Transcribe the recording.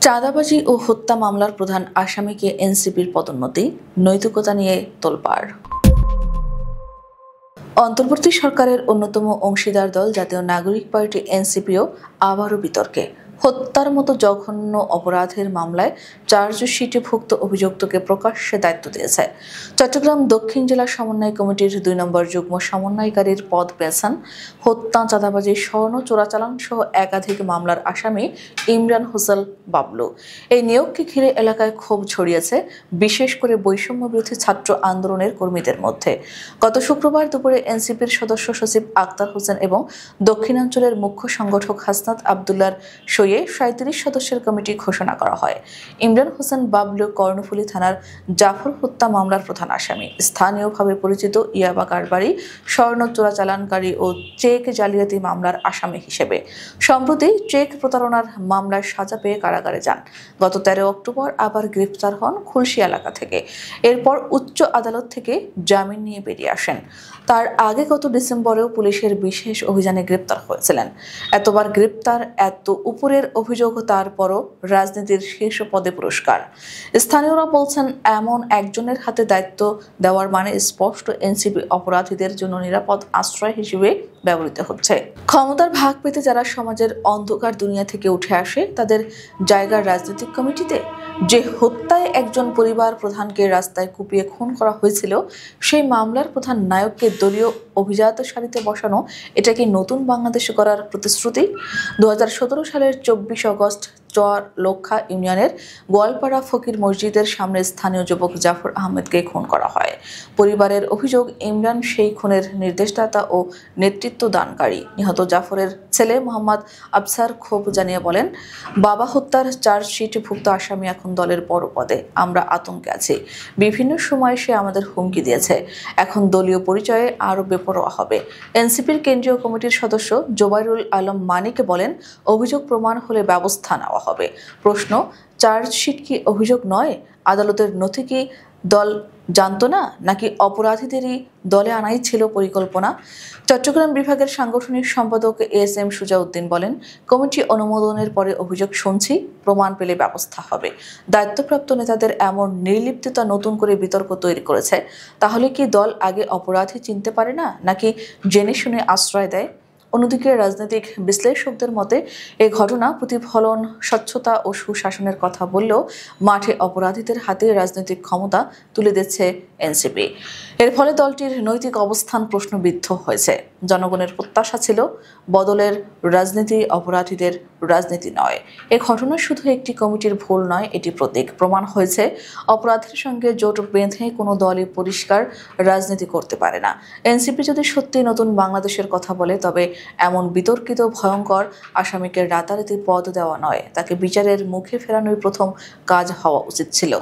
চাঁদাবাজি ও হত্যা মামলার প্রধান আসামিকে এনসিপির পদোন্নতি, নৈতিকতা নিয়ে তোলপাড়। অন্তর্বর্তী সরকারের অন্যতম অংশীদার দল জাতীয় নাগরিক পার্টি এনসিপিও আবারও বিতর্কে। হত্যার মতো জঘন্য অপরাধের মামলায় চার্জশিটভুক্ত অভিযুক্তকে প্রকাশ্যে দায়িত্ব দিয়েছে। চট্টগ্রাম দক্ষিণ জেলা সমন্বয় কমিটির ২ নম্বর যুগ্ম সমন্বয়কারীর পদ পেয়েছেন হত্যা, চাঁদাবাজি, স্বর্ণ চোরাচালান সহ একাধিক মামলার আসামি ইমরান হোসেন বাবলু। এই নিয়োগকে ঘিরে এলাকায় ক্ষোভ ছড়িয়েছে, বিশেষ করে বৈষম্য বিরোধী ছাত্র আন্দোলনের কর্মীদের মধ্যে। গত শুক্রবার দুপুরে এনসিপির সদস্য সচিব আক্তার হোসেন এবং দক্ষিণাঞ্চলের মুখ্য সংগঠক হাসনাত আবদুল্লার সইয়ে ৩৭ সদস্যের কমিটি ঘোষণা করা হয়। ইমরান হোসেন বাবলু কর্ণফুলী থানার জাফর হত্যা মামলার প্রধান আসামি, স্থানীয়ভাবে পরিচিত ইয়াবা কারবারি, স্বর্ণ চোরাচালানকারী ও চেক জালিয়াতি মামলার আসামি হিসেবে সম্প্রতি চেক প্রতারণার মামলার সাজা পেয়ে কারাগারে যান। গত ১৩ অক্টোবর আবার গ্রেফতার হন খুলশী এলাকা থেকে। এরপর উচ্চ আদালত থেকে জামিন নিয়ে বেরিয়ে আসেন। তার আগে গত ডিসেম্বরেও পুলিশের বিশেষ অভিযানে গ্রেপ্তার হয়েছিলেন। এতবার গ্রেপ্তার, এত উপরের অভিযোগ, তারপরও রাজনীতির শীর্ষ পদে পুরস্কার। স্থানীয়রা বলছেন, এমন একজনের হাতে দায়িত্ব দেওয়ার মানে স্পষ্ট এনসিপি অপরাধীদের জন্য নিরাপদ আশ্রয় হিসেবে ব্যবহৃত হচ্ছে। ক্ষমতার ভাগ পেতে যারা সমাজের অন্ধকার দুনিয়া থেকে উঠে আসে, তাদের জায়গার রাজনৈতিক কমিটিতে। যে হত্যায় একজন পরিবার প্রধানকে রাস্তায় কুপিয়ে খুন করা হয়েছিল, সেই মামলার প্রধান নায়ককে দলীয় অভিজাত সারিতে বসানো, এটা কি নতুন বাংলাদেশ গড়ার প্রতিশ্রুতি? ২০১৭ সালের ২৪ আগস্ট চর লক্ষা ইউনিয়নের গোয়ালপাড়া ফকির মসজিদের সামনে স্থানীয় যুবক জাফর আহমেদকে খুন করা হয়। পরিবারের অভিযোগ, ইমরান সেই খুনের নির্দেশদাতা ও নেতৃত্ব দানকারী। নিহত জাফরের ছেলে মোহাম্মদ আফসার ক্ষোভ জানিয়ে বলেন, বাবা হত্যার চার্জশিটভুক্ত আসামি এখন দলের বড় পদে। আমরা আতঙ্কে আছি। বিভিন্ন সময় সে আমাদের হুমকি দিয়েছে। এখন দলীয় পরিচয়ে আরও বেপরোয়া হবে। এনসিপির কেন্দ্রীয় কমিটির সদস্য জোবাইরুল আলম মানিক বলেন, অভিযোগ প্রমাণ হলে ব্যবস্থা নেওয়া হবে। প্রশ্ন, চার্জশিট কি অভিযোগ নয়? আদালতের নথি কি দল জানতো না, নাকি অপরাধীদেরই দলে আনাই ছিল পরিকল্পনা? চট্টগ্রাম বিভাগের সাংগঠনিক সম্পাদক এস.এম. সুজাউদ্দিন বলেন, কমিটি অনুমোদনের পরে অভিযোগ শুনছি, প্রমাণ পেলে ব্যবস্থা হবে। দায়িত্বপ্রাপ্ত নেতাদের এমন নির্লিপ্ততা নতুন করে বিতর্ক তৈরি করেছে। তাহলে কি দল আগে অপরাধী চিনতে পারে না, নাকি জেনে শুনে আশ্রয় দেয়? অন্যদিকে রাজনৈতিক বিশ্লেষকদের মতে, এই ঘটনা প্রতিফলন স্বচ্ছতা ও সুশাসনের কথা বললেও মাঠে অপরাধীদের হাতে রাজনৈতিক ক্ষমতা তুলে দিচ্ছে এনসিপি। এর ফলে দলটির নৈতিক অবস্থান প্রশ্নবিদ্ধ হয়েছে। জনগণের প্রত্যাশা ছিল বদলের রাজনীতি, অপরাধীদের রাজনীতি নয়। এ ঘটনা শুধু একটি কমিটির ভুল নয়, এটি প্রতীক। প্রমাণ হয়েছে, অপরাধের সঙ্গে জোট বেঁধে কোনো দলই পরিষ্কার রাজনীতি করতে পারে না। এনসিপি যদি সত্যি নতুন বাংলাদেশের কথা বলে, তবে এমন বিতর্কিত ভয়ঙ্কর আসামিকে রাতারাতি পদ দেওয়া নয়, তাকে বিচারের মুখে ফেরানোই প্রথম কাজ হওয়া উচিত ছিল।